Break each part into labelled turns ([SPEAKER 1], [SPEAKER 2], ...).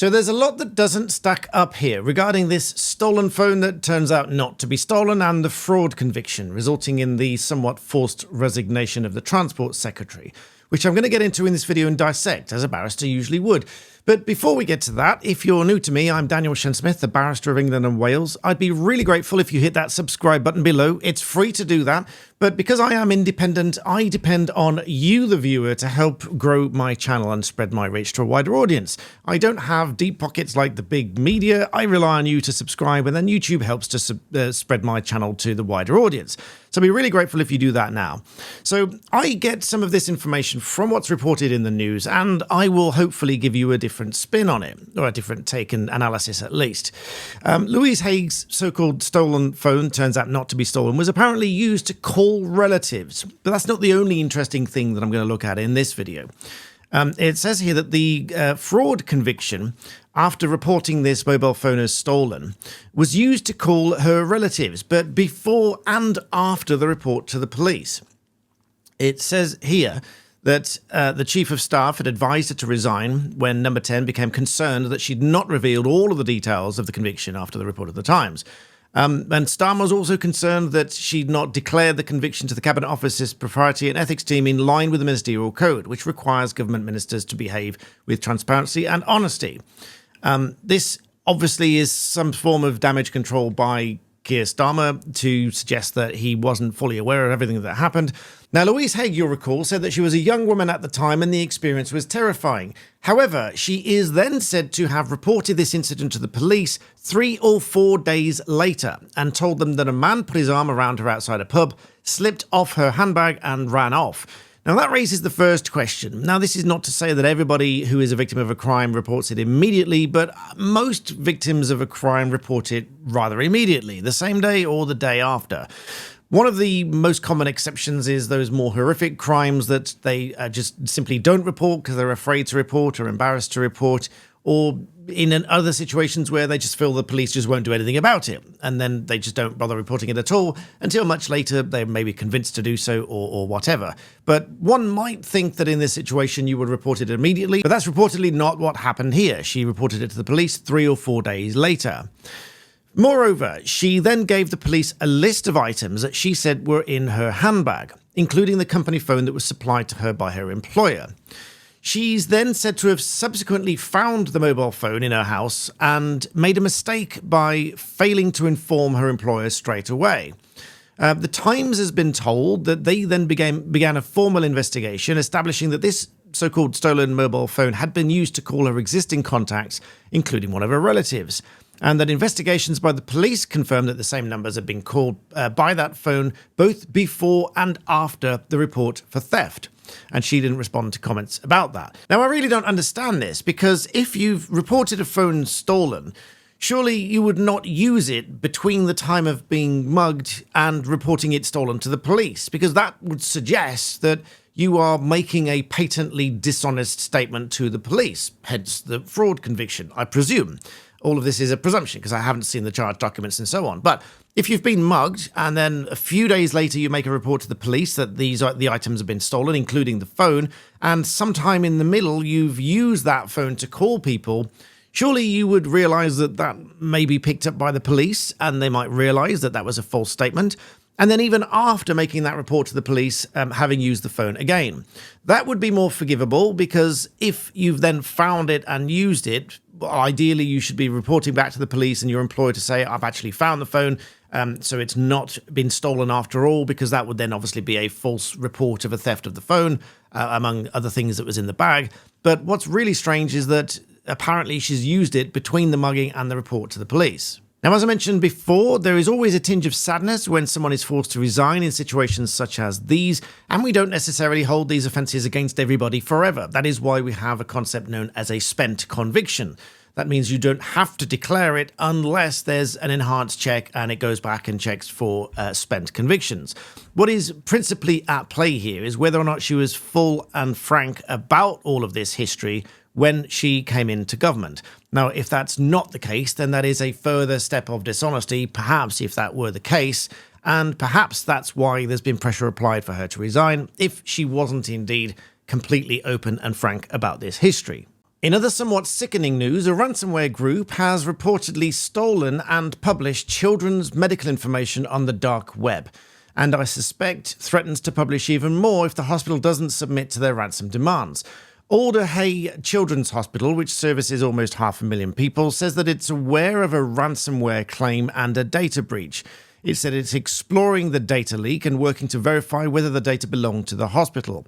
[SPEAKER 1] So there's a lot that doesn't stack up here regarding this stolen phone that turns out not to be stolen and the fraud conviction resulting in the somewhat forced resignation of the Transport Secretary, which I'm going to get into in this video and dissect, as a barrister usually would. But before we get to that, if you're new to me, I'm Daniel Smith, the Barrister of England and Wales. I'd be really grateful if you hit that subscribe button below. It's free to do that. But because I am independent, I depend on you, the viewer, to help grow my channel and spread my reach to a wider audience. I don't have deep pockets like the big media. I rely on you to subscribe, and then YouTube helps to spread my channel to the wider audience. So I'd be really grateful if you do that now. So I get some of this information from what's reported in the news, and I will hopefully give you a different spin on it, or a different take and analysis at least. Louise Haigh's so-called stolen phone turns out not to be stolen, was apparently used to call relatives. But that's not the only interesting thing that I'm going to look at in this video. It says here that the fraud conviction, after reporting this mobile phone as stolen, was used to call her relatives, but before and after the report to the police. It says here that the Chief of Staff had advised her to resign when Number 10 became concerned that she'd not revealed all of the details of the conviction after the report of the Times. And Starmer was also concerned that she'd not declared the conviction to the Cabinet Office's Propriety and Ethics team in line with the Ministerial Code, which requires government ministers to behave with transparency and honesty. This obviously is some form of damage control by Keir Starmer to suggest that he wasn't fully aware of everything that happened. Now, Louise Haigh, you'll recall, said that she was a young woman at the time and the experience was terrifying. However, she is then said to have reported this incident to the police 3 or 4 days later and told them that a man put his arm around her outside a pub, slipped off her handbag and ran off. Now, that raises the first question. Now, this is not to say that everybody who is a victim of a crime reports it immediately, but most victims of a crime report it rather immediately, the same day or the day after. One of the most common exceptions is those more horrific crimes that they just simply don't report because they're afraid to report or embarrassed to report, or in other situations where they just feel the police just won't do anything about it, and then they just don't bother reporting it at all until much later they may be convinced to do so or whatever. But one might think that in this situation you would report it immediately, but that's reportedly not what happened here. She reported it to the police 3 or 4 days later. Moreover, she then gave the police a list of items that she said were in her handbag, including the company phone that was supplied to her by her employer. She's then said to have subsequently found the mobile phone in her house and made a mistake by failing to inform her employer straight away. The Times has been told that they then began a formal investigation establishing that this so-called stolen mobile phone had been used to call her existing contacts, including one of her relatives, and that investigations by the police confirmed that the same numbers had been called by that phone both before and after the report for theft. And she didn't respond to comments about that. Now, I really don't understand this, because if you've reported a phone stolen, surely you would not use it between the time of being mugged and reporting it stolen to the police, because that would suggest that you are making a patently dishonest statement to the police, hence the fraud conviction, I presume. All of this is a presumption because I haven't seen the charge documents and so on. But if you've been mugged and then a few days later you make a report to the police that the items have been stolen, including the phone, and sometime in the middle you've used that phone to call people, surely you would realise that that may be picked up by the police and they might realise that that was a false statement. And then even after making that report to the police, having used the phone again. That would be more forgivable, because if you've then found it and used it, ideally you should be reporting back to the police and your employer to say, I've actually found the phone, so it's not been stolen after all, because that would then obviously be a false report of a theft of the phone, among other things that was in the bag. But what's really strange is that apparently she's used it between the mugging and the report to the police. Now, as I mentioned before, there is always a tinge of sadness when someone is forced to resign in situations such as these, and we don't necessarily hold these offences against everybody forever. That is why we have a concept known as a spent conviction. That means you don't have to declare it unless there's an enhanced check and it goes back and checks for spent convictions. What is principally at play here is whether or not she was full and frank about all of this history when she came into government. Now, if that's not the case, then that is a further step of dishonesty, perhaps if that were the case, and perhaps that's why there's been pressure applied for her to resign, if she wasn't indeed completely open and frank about this history. In other somewhat sickening news, a ransomware group has reportedly stolen and published children's medical information on the dark web, and I suspect threatens to publish even more if the hospital doesn't submit to their ransom demands. Louise Haigh Children's Hospital, which services almost 500,000 people, says that it's aware of a ransomware claim and a data breach. It said it's exploring the data leak and working to verify whether the data belonged to the hospital.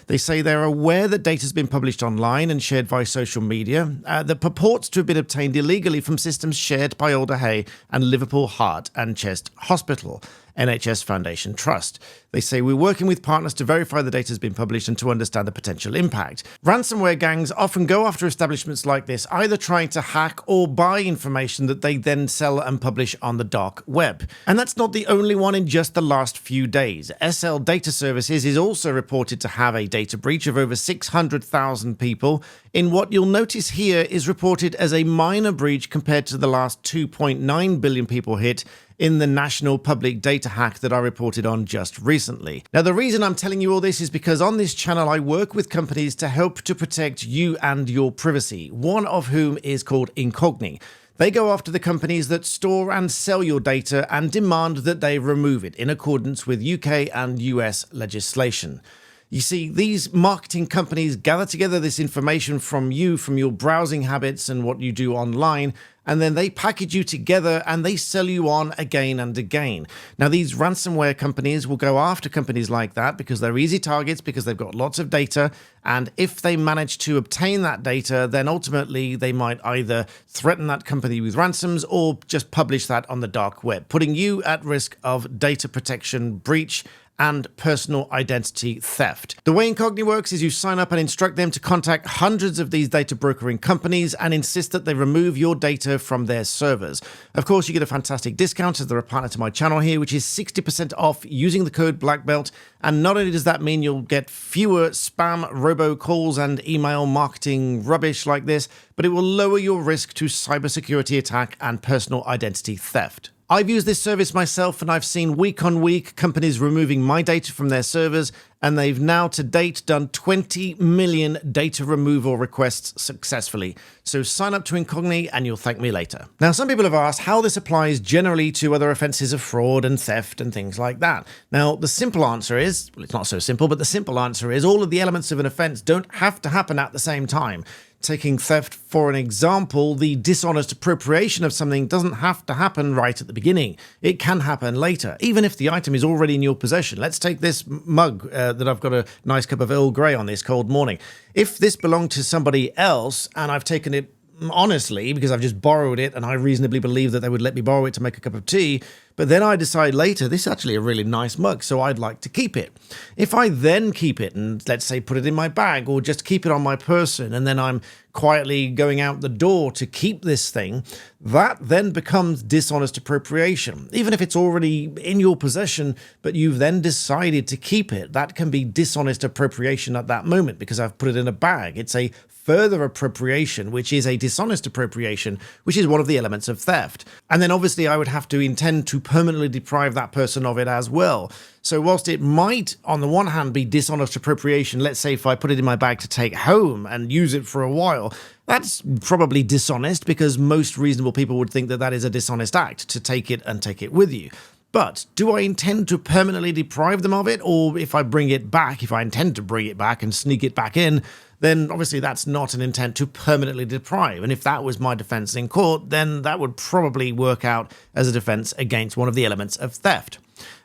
[SPEAKER 1] They say they're aware that data has been published online and shared via social media that purports to have been obtained illegally from systems shared by Louise Haigh and Liverpool Heart and Chest Hospital, NHS Foundation Trust. They say we're working with partners to verify the data has been published and to understand the potential impact. Ransomware gangs often go after establishments like this, either trying to hack or buy information that they then sell and publish on the dark web. And that's not the only one in just the last few days. SL Data Services is also reported to have a data breach of over 600,000 people in what you'll notice here is reported as a minor breach compared to the last 2.9 billion people hit in the national public data hack that I reported on just recently. Now, the reason I'm telling you all this is because on this channel I work with companies to help to protect you and your privacy, one of whom is called Incogni. They go after the companies that store and sell your data and demand that they remove it in accordance with UK and US legislation. You see, these marketing companies gather together this information from you, from your browsing habits and what you do online, and then they package you together and they sell you on again and again. Now, these ransomware companies will go after companies like that because they're easy targets, because they've got lots of data, and if they manage to obtain that data, then ultimately they might either threaten that company with ransoms or just publish that on the dark web, putting you at risk of data protection breach and personal identity theft. The way Incogni works is you sign up and instruct them to contact hundreds of these data brokering companies and insist that they remove your data from their servers. Of course, you get a fantastic discount as they're a partner to my channel here, which is 60% off using the code BlackBelt. And not only does that mean you'll get fewer spam robocalls and email marketing rubbish like this, but it will lower your risk to cybersecurity attack and personal identity theft. I've used this service myself and I've seen week on week companies removing my data from their servers, and they've now to date done 20 million data removal requests successfully. So sign up to Incogni and you'll thank me later. Now, some people have asked how this applies generally to other offences of fraud and theft and things like that. Now, the simple answer is, well, it's not so simple, but the simple answer is all of the elements of an offence don't have to happen at the same time. Taking theft for an example, the dishonest appropriation of something doesn't have to happen right at the beginning. It can happen later, even if the item is already in your possession. Let's take this mug that I've got a nice cup of Earl Grey on this cold morning. If this belonged to somebody else and I've taken it honestly because I've just borrowed it and I reasonably believe that they would let me borrow it to make a cup of tea, but then I decide later this is actually a really nice mug, so I'd like to keep it. If I then keep it and let's say put it in my bag or just keep it on my person and then I'm quietly going out the door to keep this thing, that then becomes dishonest appropriation. Even if it's already in your possession, but you've then decided to keep it, that can be dishonest appropriation at that moment because I've put it in a bag. It's a further appropriation, which is a dishonest appropriation, which is one of the elements of theft. And then obviously I would have to intend to permanently deprive that person of it as well. So whilst it might, on the one hand, be dishonest appropriation, let's say if I put it in my bag to take home and use it for a while, that's probably dishonest because most reasonable people would think that that is a dishonest act to take it and take it with you. But do I intend to permanently deprive them of it? Or if I bring it back, if I intend to bring it back and sneak it back in, then obviously that's not an intent to permanently deprive. And if that was my defense in court, then that would probably work out as a defense against one of the elements of theft.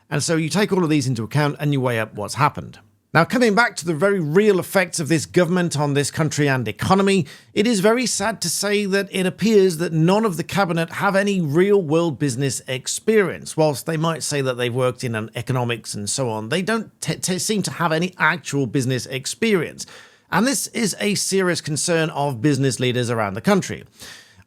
[SPEAKER 1] And so you take all of these into account and you weigh up what's happened. Now, coming back to the very real effects of this government on this country and economy, it is very sad to say that it appears that none of the cabinet have any real-world business experience. Whilst they might say that they've worked in economics and so on, they don't seem to have any actual business experience. And this is a serious concern of business leaders around the country.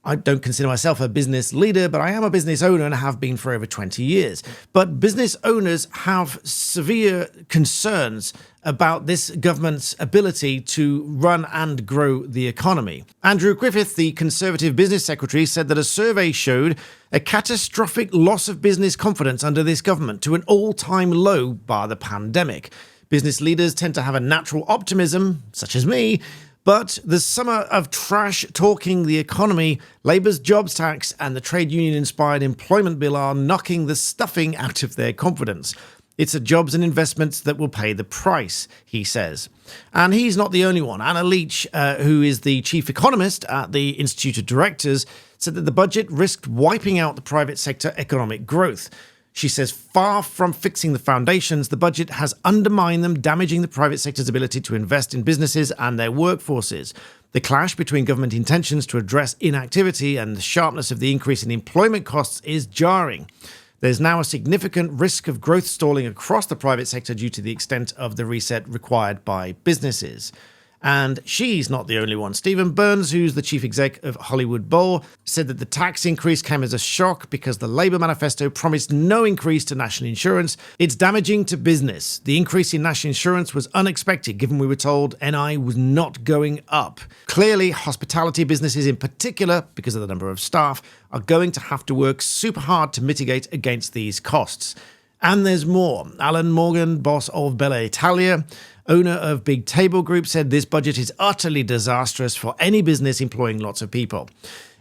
[SPEAKER 1] I don't consider myself a business leader, but I am a business owner and have been for over 20 years. But business owners have severe concerns about this government's ability to run and grow the economy. Andrew Griffith, the Conservative Business Secretary, said that a survey showed a catastrophic loss of business confidence under this government to an all-time low bar the pandemic. Business leaders tend to have a natural optimism, such as me, But the summer of trash talking the economy, Labour's jobs tax and the trade union-inspired employment bill are knocking the stuffing out of their confidence. It's the jobs and investments that will pay the price, he says. And he's not the only one. Anna Leach, who is the chief economist at the Institute of Directors, said that the budget risked wiping out the private sector economic growth. She says, far from fixing the foundations, the budget has undermined them, damaging the private sector's ability to invest in businesses and their workforces. The clash between government intentions to address inactivity and the sharpness of the increase in employment costs is jarring. There's now a significant risk of growth stalling across the private sector due to the extent of the reset required by businesses. And she's not the only one. Stephen Burns, who's the chief exec of Hollywood Bowl, said that the tax increase came as a shock because the Labour manifesto promised no increase to national insurance. It's damaging to business. The increase in national insurance was unexpected, given we were told NI was not going up. Clearly, hospitality businesses in particular, because of the number of staff, are going to have to work super hard to mitigate against these costs. And there's more. Alan Morgan, boss of Bella Italia, owner of Big Table Group, said this budget is utterly disastrous for any business employing lots of people.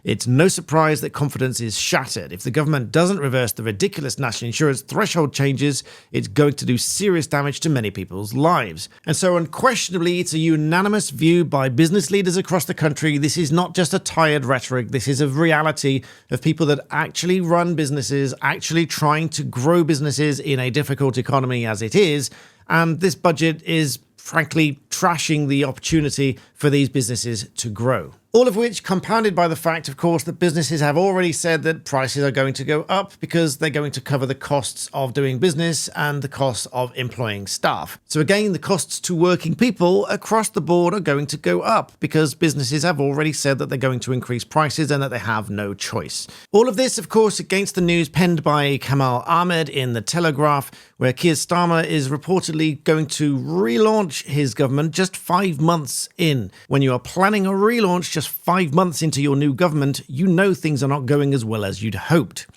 [SPEAKER 1] It's no surprise that confidence is shattered. If the government doesn't reverse the ridiculous national insurance threshold changes, it's going to do serious damage to many people's lives. And so unquestionably, it's a unanimous view by business leaders across the country. This is not just a tired rhetoric. This is a reality of people that actually run businesses, actually trying to grow businesses in a difficult economy as it is. And this budget is, frankly, trashing the opportunity for these businesses to grow. All of which compounded by the fact, of course, that businesses have already said that prices are going to go up because they're going to cover the costs of doing business and the costs of employing staff. So again, the costs to working people across the board are going to go up because businesses have already said that they're going to increase prices and that they have no choice. All of this, of course, against the news penned by Kamal Ahmed in The Telegraph, where Keir Starmer is reportedly going to relaunch his government just 5 months in. When you are planning a relaunch just 5 months into your new government, you know things are not going as well as you'd hoped.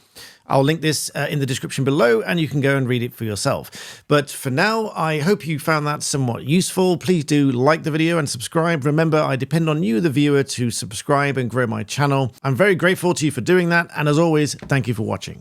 [SPEAKER 1] I'll link this in the description below and you can go and read it for yourself. But for now, I hope you found that somewhat useful. Please do like the video and subscribe. Remember, I depend on you, the viewer, to subscribe and grow my channel. I'm very grateful to you for doing that. And as always, thank you for watching.